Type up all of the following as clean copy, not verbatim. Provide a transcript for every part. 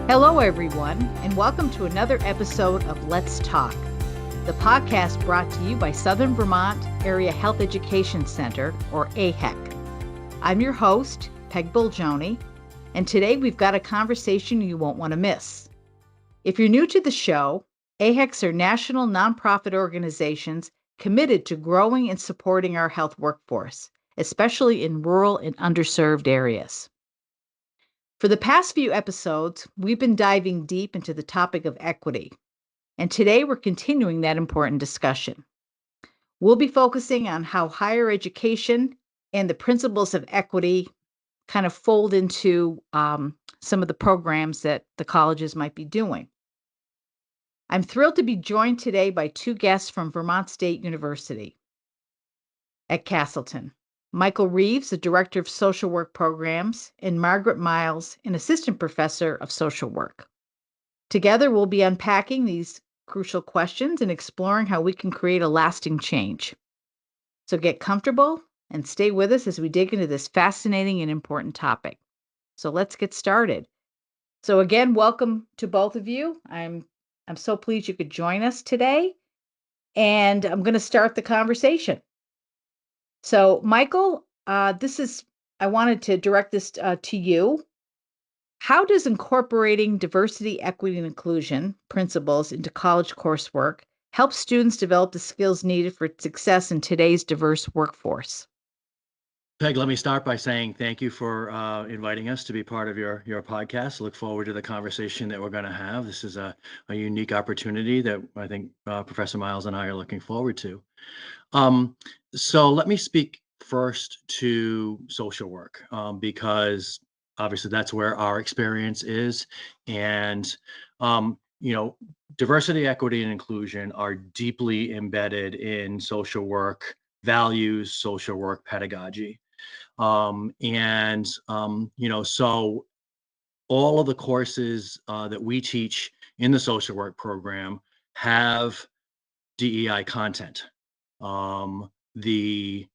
Hello, everyone, and welcome to another episode of Let's Talk, the podcast brought to you by Southern Vermont Area Health Education Center, or AHEC. I'm your host, Peg Bulgioni, and today we've got a conversation you won't want to miss. If you're new to the show, AHECs are national nonprofit organizations committed to growing and supporting our health workforce, especially in rural and underserved areas. For the past few episodes, we've been diving deep into the topic of equity, and today we're continuing that important discussion. We'll be focusing on how higher education and the principles of equity kind of fold into some of the programs that the colleges might be doing. I'm thrilled to be joined today by two guests from Vermont State University at Castleton. Michael Reeves, the Director of Social Work Programs, and Margaret Miles, an Assistant Professor of Social Work. Together, we'll be unpacking these crucial questions and exploring how we can create a lasting change. So get comfortable and stay with us as we dig into this fascinating and important topic. So let's get started. So again, welcome to both of you. I'm so pleased you could join us today, and I'm going to start the conversation. So, Michael, I wanted to direct this to you. How does incorporating diversity, equity, and inclusion principles into college coursework help students develop the skills needed for success in today's diverse workforce? Peg, let me start by saying thank you for inviting us to be part of your podcast. Look forward to the conversation that we're going to have. This is a unique opportunity that I think Professor Miles and I are looking forward to. So let me speak first to social work because obviously that's where our experience is. And, diversity, equity, and inclusion are deeply embedded in social work values, social work pedagogy. So all of the courses that we teach in the social work program have DEI content. The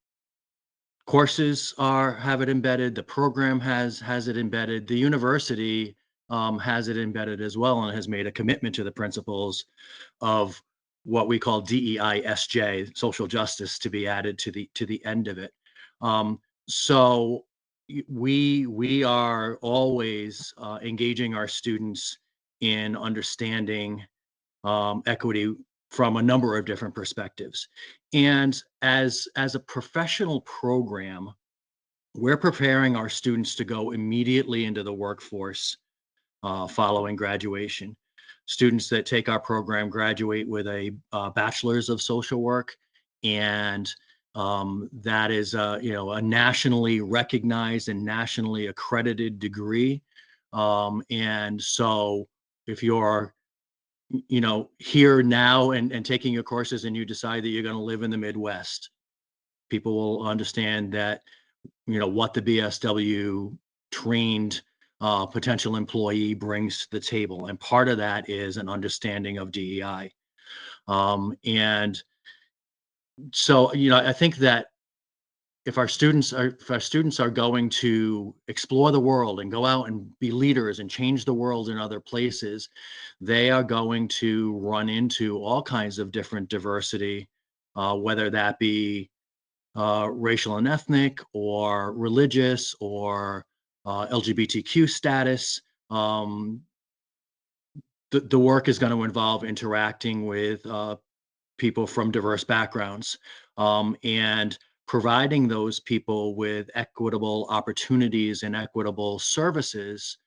courses have it embedded. The program has it embedded. The university has it embedded as well, and has made a commitment to the principles of what we call DEI-SJ, social justice, to be added to the end of it. So we are always engaging our students in understanding equity from a number of different perspectives. And as a professional program, we're preparing our students to go immediately into the workforce following graduation. Students that take our program graduate with a bachelor's of social work, and that is a nationally recognized and nationally accredited degree. And so if you're here now and taking your courses and you decide that you're going to live in the Midwest, people will understand that, what the BSW trained potential employee brings to the table. And part of that is an understanding of DEI. And so, I think that if our students are going to explore the world and go out and be leaders and change the world in other places, they are going to run into all kinds of different diversity, whether that be racial and ethnic, or religious, or LGBTQ status. The work is going to involve interacting with people from diverse backgrounds, and providing those people with equitable opportunities and equitable services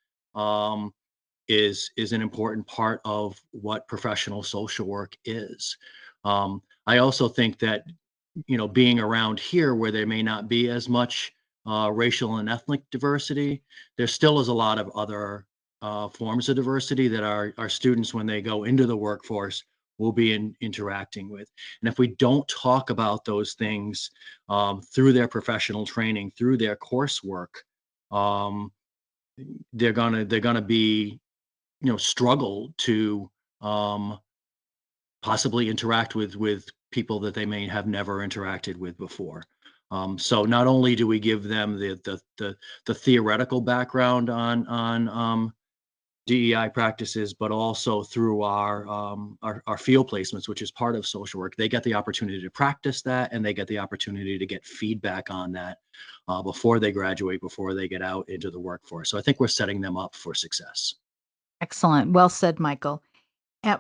is an important part of what professional social work is. I also think that being around here where there may not be as much racial and ethnic diversity, there still is a lot of other forms of diversity that our students, when they go into the workforce, will be interacting with. And if we don't talk about those things through their professional training, through their coursework, they're gonna be, struggle to possibly interact with people that they may have never interacted with before. So not only do we give them the theoretical background on DEI practices, but also through our field placements, which is part of social work. They get the opportunity to practice that, and they get the opportunity to get feedback on that before they graduate, before they get out into the workforce. So I think we're setting them up for success. Excellent. Well said, Michael.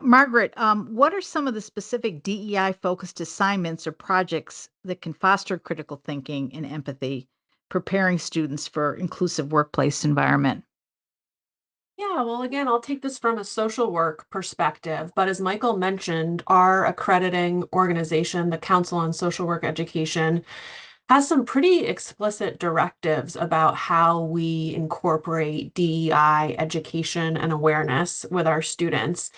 Margaret, what are some of the specific DEI focused assignments or projects that can foster critical thinking and empathy, preparing students for inclusive workplace environment? Yeah, well, again, I'll take this from a social work perspective, but as Michael mentioned, our accrediting organization, the Council on Social Work Education, has some pretty explicit directives about how we incorporate DEI education and awareness with our students.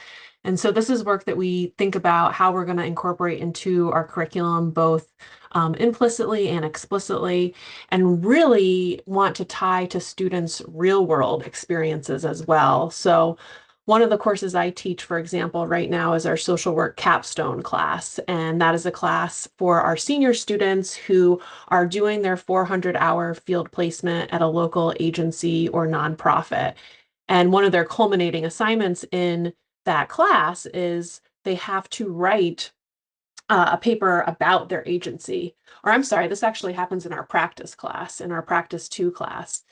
And so this is work that we think about how we're going to incorporate into our curriculum, both implicitly and explicitly, and really want to tie to students' real world experiences as well. So one of the courses I teach, for example, right now is our social work capstone class. And that is a class for our senior students who are doing their 400-hour field placement at a local agency or nonprofit. And one of their culminating assignments in that class is they have to write a paper about their agency. Or I'm sorry, this actually happens in our practice class, in our practice 2 class.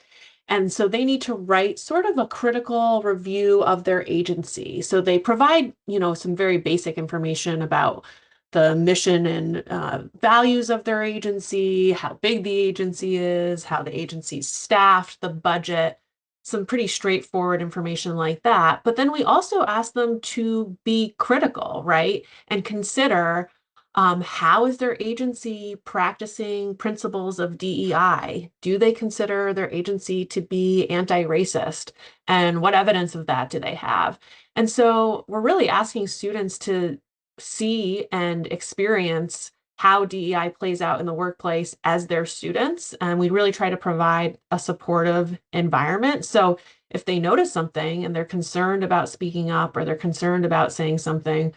And so they need to write sort of a critical review of their agency. So they provide, some very basic information about the mission and values of their agency, how big the agency is, how the agency's staffed, the budget, some pretty straightforward information like that. But then we also ask them to be critical, right? And consider how is their agency practicing principles of DEI? Do they consider their agency to be anti-racist? And what evidence of that do they have? And so we're really asking students to see and experience how DEI plays out in the workplace as their students. And we really try to provide a supportive environment. So if they notice something and they're concerned about speaking up or they're concerned about saying something,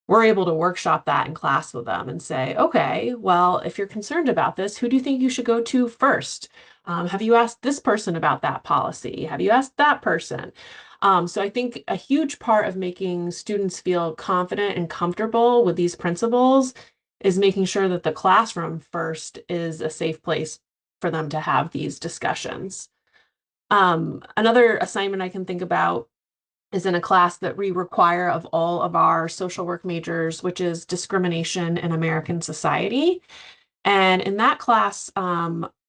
we're able to workshop that in class with them and say, okay, well, if you're concerned about this, who do you think you should go to first? Have you asked this person about that policy? Have you asked that person? So I think a huge part of making students feel confident and comfortable with these principles is making sure that the classroom first is a safe place for them to have these discussions. Another assignment I can think about is in a class that we require of all of our social work majors, which is discrimination in American society. And in that class,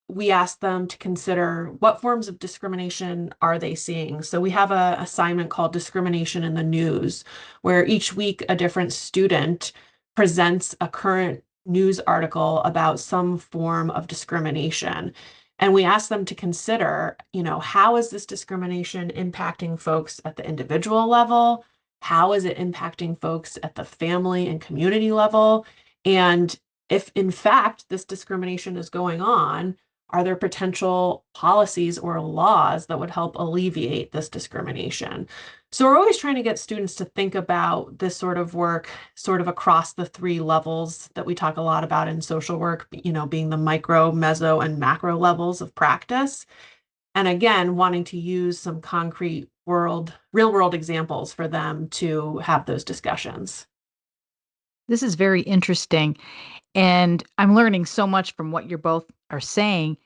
we asked them to consider what forms of discrimination are they seeing. So we have an assignment called Discrimination in the News, where each week a different student presents a current news article about some form of discrimination. And we ask them to consider, how is this discrimination impacting folks at the individual level? How is it impacting folks at the family and community level? And if in fact this discrimination is going on, are there potential policies or laws that would help alleviate this discrimination? So we're always trying to get students to think about this sort of work sort of across the 3 levels that we talk a lot about in social work, being the micro, meso, and macro levels of practice. And again, wanting to use some concrete real world examples for them to have those discussions. This is very interesting. And I'm learning so much from what you both are saying.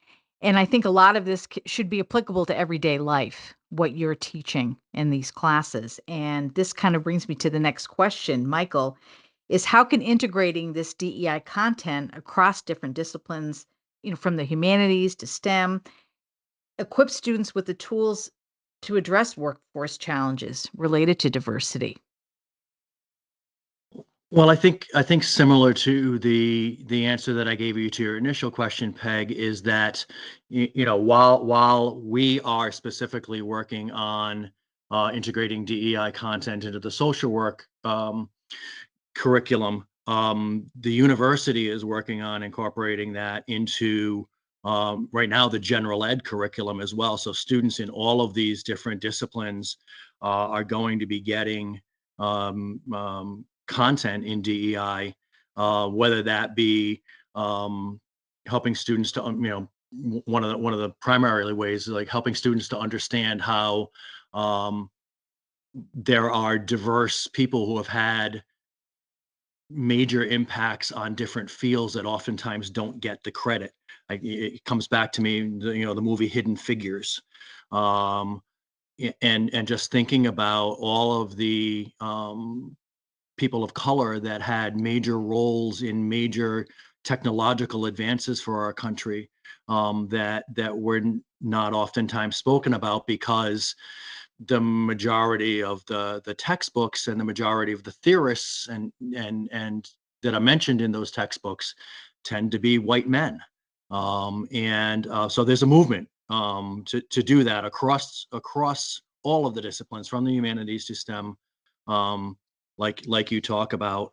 And I think a lot of this should be applicable to everyday life, what you're teaching in these classes. And this kind of brings me to the next question, Michael, is how can integrating this DEI content across different disciplines, from the humanities to STEM, equip students with the tools to address workforce challenges related to diversity? Well, I think similar to the answer that I gave you to your initial question, Peg, is that while we are specifically working on integrating DEI content into the social work curriculum, the university is working on incorporating that into right now the general ed curriculum as well. So students in all of these different disciplines are going to be getting content in DEI, whether that be helping students to, one of the primary ways is like helping students to understand how there are diverse people who have had major impacts on different fields that oftentimes don't get the credit. It comes back to me, the movie Hidden Figures, um, and just thinking about all of the people of color that had major roles in major technological advances for our country, that were not oftentimes spoken about, because the majority of the textbooks and the majority of the theorists and that are mentioned in those textbooks tend to be white men. And so there's a movement to do that across all of the disciplines, from the humanities to STEM, like you talk about,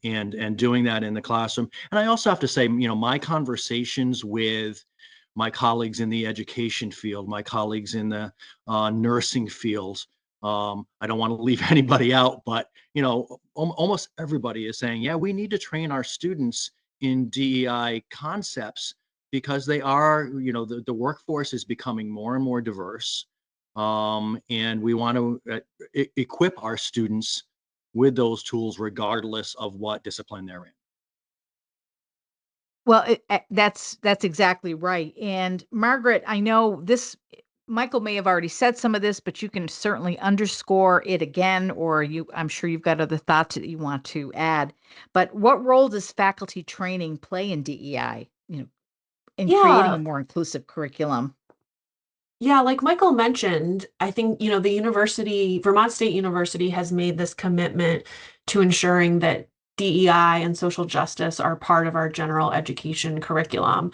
and doing that in the classroom. And I also have to say, my conversations with my colleagues in the education field, my colleagues in the nursing fields. I don't want to leave anybody out, but almost everybody is saying, yeah, we need to train our students in DEI concepts, because they are, the workforce is becoming more and more diverse, and we want to equip our students with those tools, regardless of what discipline they're in. Well, that's exactly right. And Margaret, I know this. Michael may have already said some of this, but you can certainly underscore it again, or I'm sure you've got other thoughts that you want to add. But what role does faculty training play in DEI? In creating a Yeah. more inclusive curriculum? Yeah, like Michael mentioned, I think, the university, Vermont State University, has made this commitment to ensuring that DEI and social justice are part of our general education curriculum.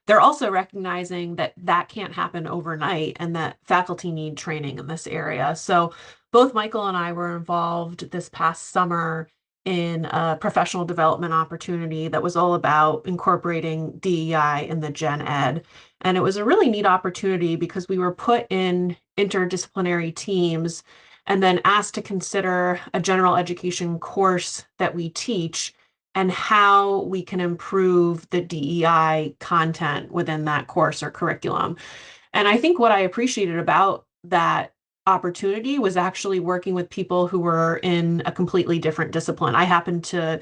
They're also recognizing that that can't happen overnight and that faculty need training in this area. So both Michael and I were involved this past summer in a professional development opportunity that was all about incorporating DEI in the gen ed. And it was a really neat opportunity because we were put in interdisciplinary teams and then asked to consider a general education course that we teach and how we can improve the DEI content within that course or curriculum. And I think what I appreciated about that opportunity was actually working with people who were in a completely different discipline. I happened to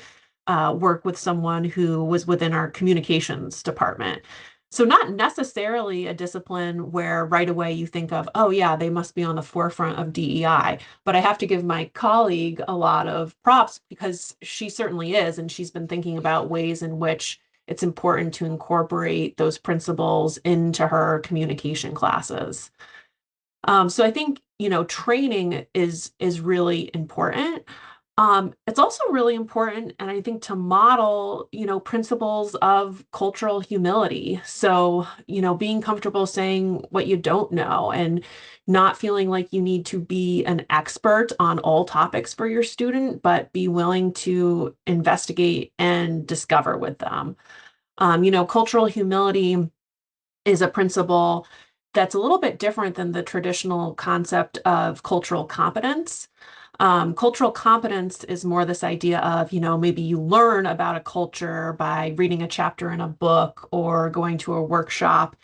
work with someone who was within our communications department. So, not necessarily a discipline where right away you think of, oh, yeah, they must be on the forefront of DEI. But I have to give my colleague a lot of props because she certainly is. And she's been thinking about ways in which it's important to incorporate those principles into her communication classes. So I think, training is really important. It's also really important, and I think to model, principles of cultural humility. So, being comfortable saying what you don't know and not feeling like you need to be an expert on all topics for your student, but be willing to investigate and discover with them. Cultural humility is a principle that's a little bit different than the traditional concept of cultural competence. Cultural competence is more this idea of, maybe you learn about a culture by reading a chapter in a book or going to a workshop,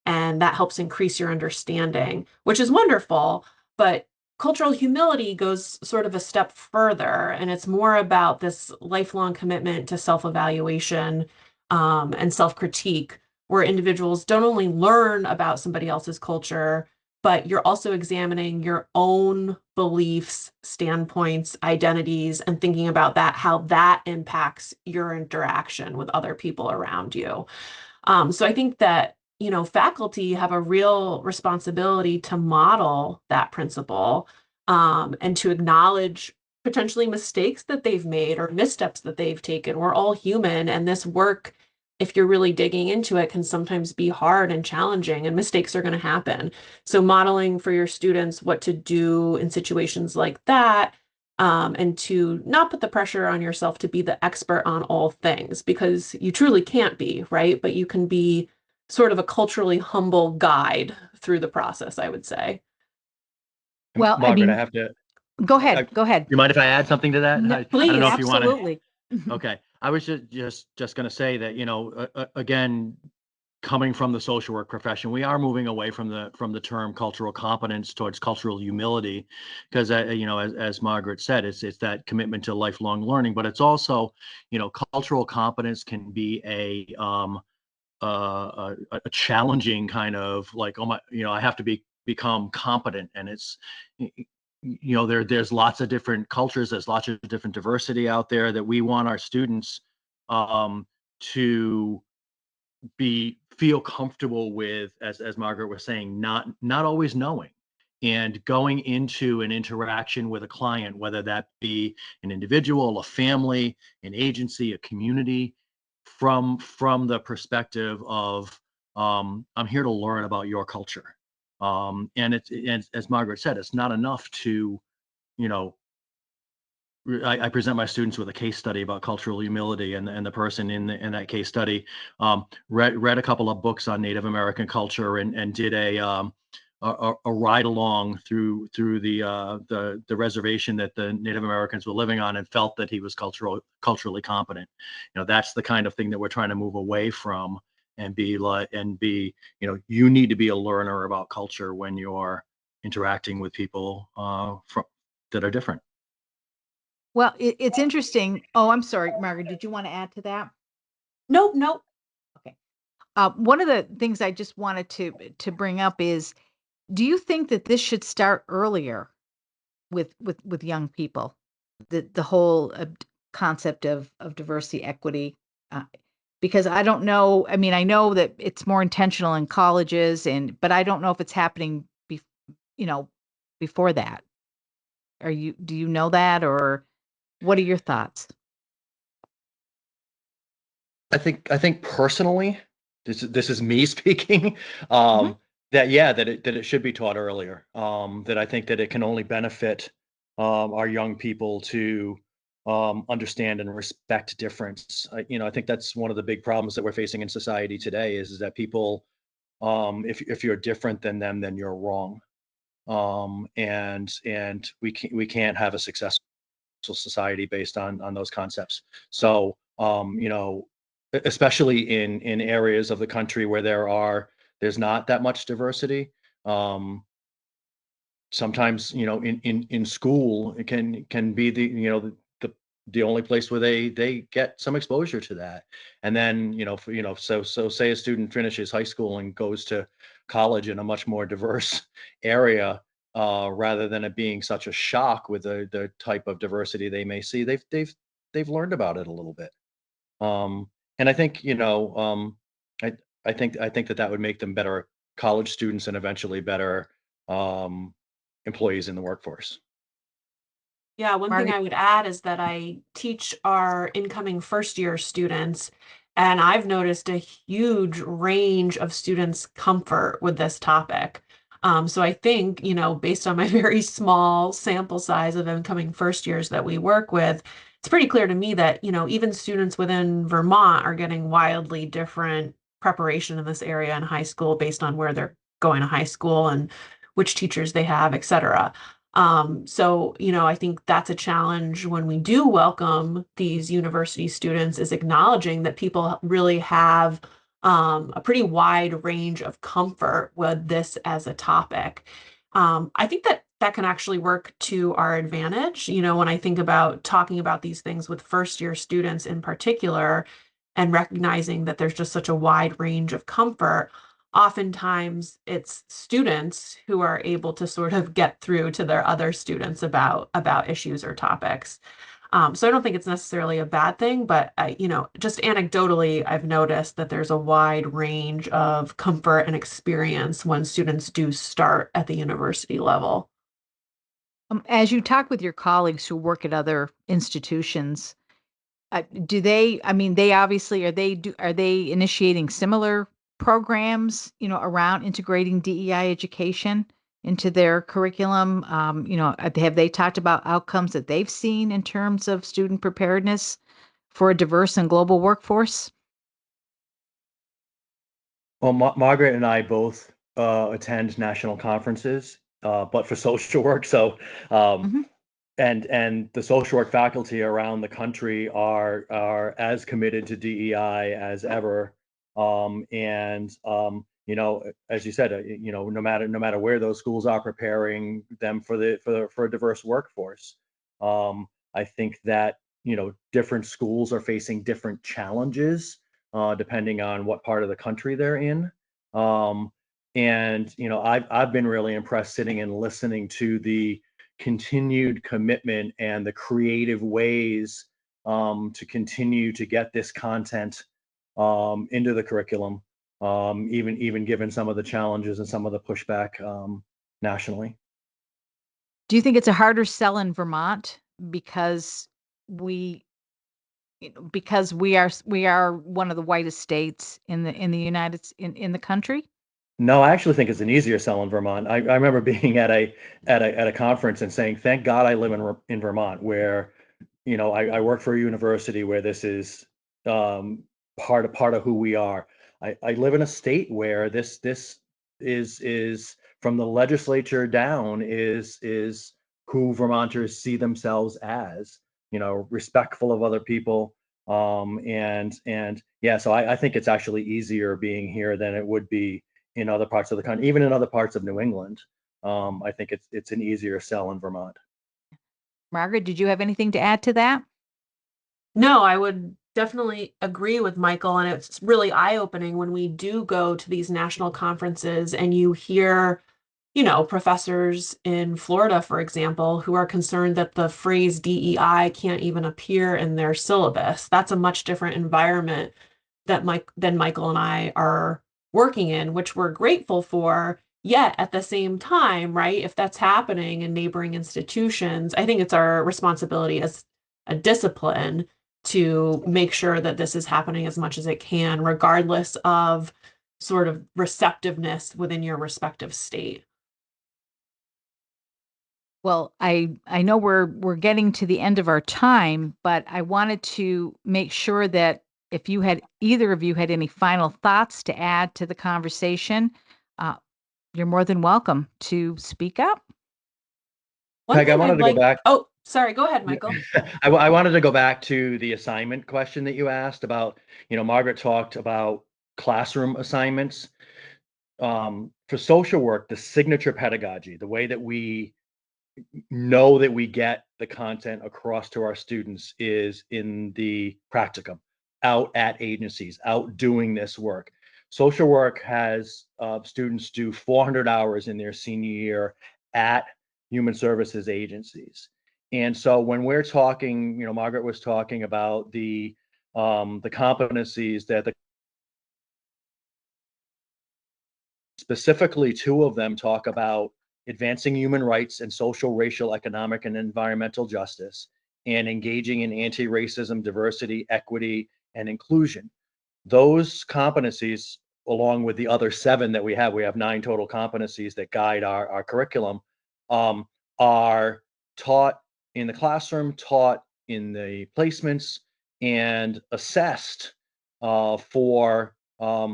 and that helps increase your understanding, which is wonderful. But cultural humility goes sort of a step further, and it's more about this lifelong commitment to self-evaluation and self-critique, where individuals don't only learn about somebody else's culture, but you're also examining your own beliefs, standpoints, identities, and thinking about that, how that impacts your interaction with other people around you. So I think that, faculty have a real responsibility to model that principle, and to acknowledge potentially mistakes that they've made or missteps that they've taken. We're all human, and this work, if you're really digging into it, can sometimes be hard and challenging, and mistakes are going to happen. So modeling for your students what to do in situations like that, and to not put the pressure on yourself to be the expert on all things, because you truly can't be, right? But you can be sort of a culturally humble guide through the process, I would say. Well, I Margaret, I mean, have to. go ahead. Go ahead. You mind if I add something to that? No, I don't please, know if you want to. absolutely. Okay, I was just going to say that, again, coming from the social work profession, we are moving away from the term cultural competence towards cultural humility, because as Margaret said, it's that commitment to lifelong learning, but it's also, cultural competence can be a challenging kind of like, oh my, I have to become competent, and it's there's lots of different cultures, there's lots of different diversity out there that we want our students to feel comfortable with, as Margaret was saying, not always knowing, and going into an interaction with a client, whether that be an individual, a family, an agency, a community, from the perspective of, I'm here to learn about your culture. And as Margaret said, it's not enough to, you know I present my students with a case study about cultural humility, and the person in that case study read a couple of books on Native American culture, and did a ride along through the reservation that the Native Americans were living on, and felt that he was culturally competent. That's the kind of thing that we're trying to move away from, and you need to be a learner about culture when you're interacting with people that are different. Well, it's interesting. Oh, I'm sorry, Margaret, did you want to add to that? Nope, nope. Okay. One of the things I just wanted to bring up is, do you think that this should start earlier with young people? The whole concept of diversity, equity, because I don't know. I mean, I know that it's more intentional in colleges, but I don't know if it's happening you know, before that. Do you know that, or what are your thoughts? I think personally, this is me speaking. Mhm. That it should be taught earlier. That I think that it can only benefit our young people to understand and respect difference. I think that's one of the big problems that we're facing in society today, is that people, if you're different than them, then you're wrong. And we can't have a successful society based on those concepts. So, especially in areas of the country where there's not that much diversity. Um, Sometimes, in school, it can be the only place where they get some exposure to that. And then, so say a student finishes high school and goes to college in a much more diverse area, rather than it being such a shock with the type of diversity they may see, they've learned about it a little bit. And I think, I I think that would make them better college students, and eventually better um, employees in the workforce. Yeah, one thing Margaret? I would add is that I teach our incoming first year students, and I've noticed a huge range of students' comfort with this topic. So I think, based on my very small sample size of incoming first years that we work with, it's pretty clear to me that, even students within Vermont are getting wildly different preparation in this area in high school based on where they're going to high school and which teachers they have, et cetera. So, I think that's a challenge when we do welcome these university students, is acknowledging that people really have a pretty wide range of comfort with this as a topic. I think that that can actually work to our advantage. When I think about talking about these things with first year students in particular, and recognizing that there's just such a wide range of comfort, oftentimes it's students who are able to sort of get through to their other students about issues or topics. So I don't think it's necessarily a bad thing, but just anecdotally, I've noticed that there's a wide range of comfort and experience when students do start at the university level. As you talk with your colleagues who work at other institutions, do they? I mean, they obviously are they initiating similar programs, around integrating DEI education into their curriculum? Have they talked about outcomes that they've seen in terms of student preparedness for a diverse and global workforce? Well, Margaret and I both attend national conferences, but for social work. So, um, Hmm. and the social work faculty around the country are as committed to DEI as ever. And as you said, no matter where those schools are, preparing them for a diverse workforce. I think that different schools are facing different challenges depending on what part of the country they're in. Um, and I've been really impressed sitting and listening to the continued commitment and the creative ways to continue to get this content into the curriculum, even given some of the challenges and some of the pushback nationally. Do you think it's a harder sell in Vermont because we we are one of the whitest states in the in the country? No, I actually think it's an easier sell in Vermont. I remember being at a conference and saying, "Thank God I live in Vermont, where I work for a university where this is um, part of who we are. I live in a state where this is from the legislature down is who Vermonters see themselves as, respectful of other people. And yeah, so I think it's actually easier being here than it would be in other parts of the country, even in other parts of New England. I think it's an easier sell in Vermont. Margaret, did you have anything to add to that? No, I would definitely agree with Michael, and it's really eye-opening when we do go to these national conferences and you hear, professors in Florida, for example, who are concerned that the phrase DEI can't even appear in their syllabus. That's a much different environment than Michael and I are working in, which we're grateful for. Yet at the same time, right, if that's happening in neighboring institutions, I think it's our responsibility as a discipline to make sure that this is happening as much as it can, regardless of sort of receptiveness within your respective state. Well, I know we're getting to the end of our time, but I wanted to make sure that if either of you had any final thoughts to add to the conversation, uh, you're more than welcome to speak up. One Peg, I thing wanted I'd to go like, back. oh, sorry, go ahead, Michael. I wanted to go back to the assignment question that you asked about. Margaret talked about classroom assignments. For social work, the signature pedagogy, the way that we know that we get the content across to our students is in the practicum, out at agencies, out doing this work. Social work has students do 400 hours in their senior year at human services agencies. And so when we're talking, Margaret was talking about the competencies that specifically two of them talk about advancing human rights and social, racial, economic, and environmental justice, and engaging in anti-racism, diversity, equity, and inclusion. Those competencies, along with the other seven that we have 9 total competencies that guide our curriculum, um, are taught in the classroom, taught in the placements, and assessed for how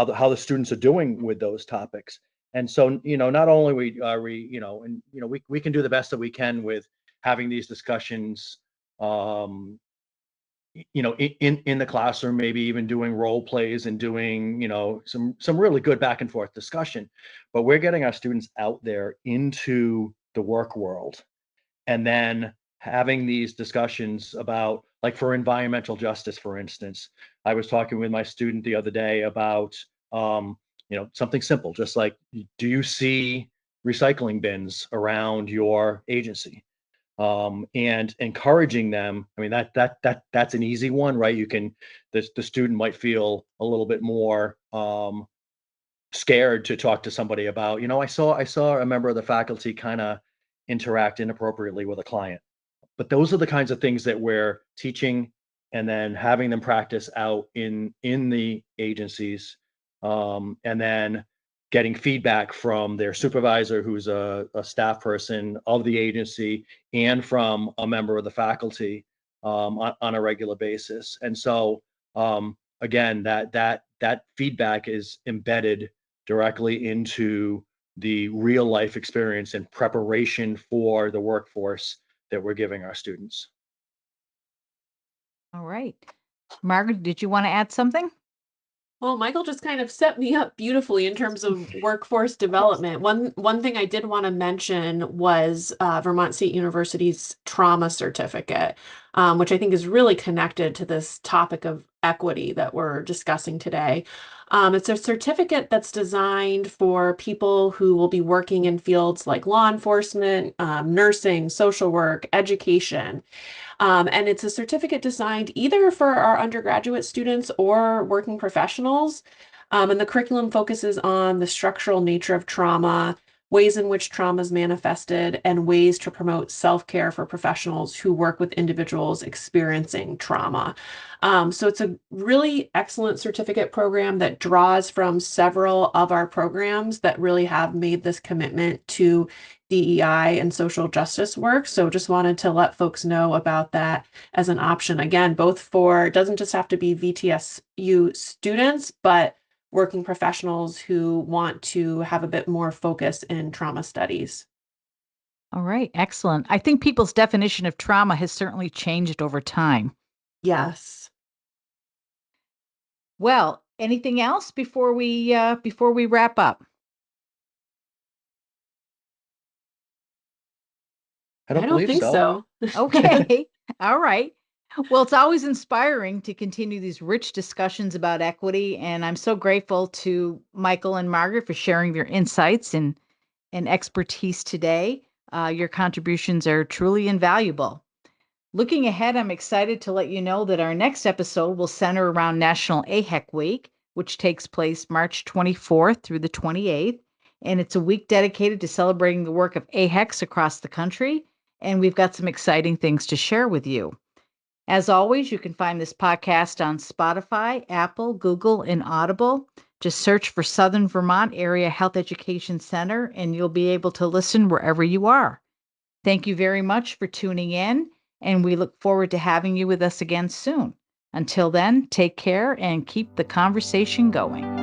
the students are doing with those topics. And so not only we can do the best that we can with having these discussions in the classroom, maybe even doing role plays and doing some really good back and forth discussion, but we're getting our students out there into the work world and then having these discussions about, like, for environmental justice, for instance. I was talking with my student the other day about something simple, just like, do you see recycling bins around your agency? And encouraging them. I mean, that's an easy one, right? The student might feel a little bit more scared to talk to somebody about, I saw a member of the faculty kind of interact inappropriately with a client. But those are the kinds of things that we're teaching and then having them practice out in the agencies, and then getting feedback from their supervisor, who's a staff person of the agency, and from a member of the faculty on a regular basis. And so again, that feedback is embedded directly into the real life experience and preparation for the workforce that we're giving our students. All right. Margaret, did you want to add something? Well, Michael just kind of set me up beautifully in terms of workforce development. One thing I did want to mention was Vermont State University's trauma certificate, which I think is really connected to this topic of equity that we're discussing today. It's a certificate that's designed for people who will be working in fields like law enforcement, nursing, social work, education. And it's a certificate designed either for our undergraduate students or working professionals. And the curriculum focuses on the structural nature of trauma, ways in which trauma is manifested, and ways to promote self-care for professionals who work with individuals experiencing trauma. So it's a really excellent certificate program that draws from several of our programs that really have made this commitment to DEI and social justice work. So just wanted to let folks know about that as an option. Again, both for, it doesn't just have to be VTSU students, but working professionals who want to have a bit more focus in trauma studies. All right, excellent. I think people's definition of trauma has certainly changed over time. Yes. Well, anything else before we wrap up? I I don't don't believe think so. so. Okay. All right. Well, it's always inspiring to continue these rich discussions about equity, and I'm so grateful to Michael and Margaret for sharing their insights and expertise today. Your contributions are truly invaluable. Looking ahead, I'm excited to let you know that our next episode will center around National AHEC Week, which takes place March 24th through the 28th. And it's a week dedicated to celebrating the work of AHECs across the country. And we've got some exciting things to share with you. As always, you can find this podcast on Spotify, Apple, Google, and Audible. Just search for Southern Vermont Area Health Education Center, and you'll be able to listen wherever you are. Thank you very much for tuning in, and we look forward to having you with us again soon. Until then, take care and keep the conversation going.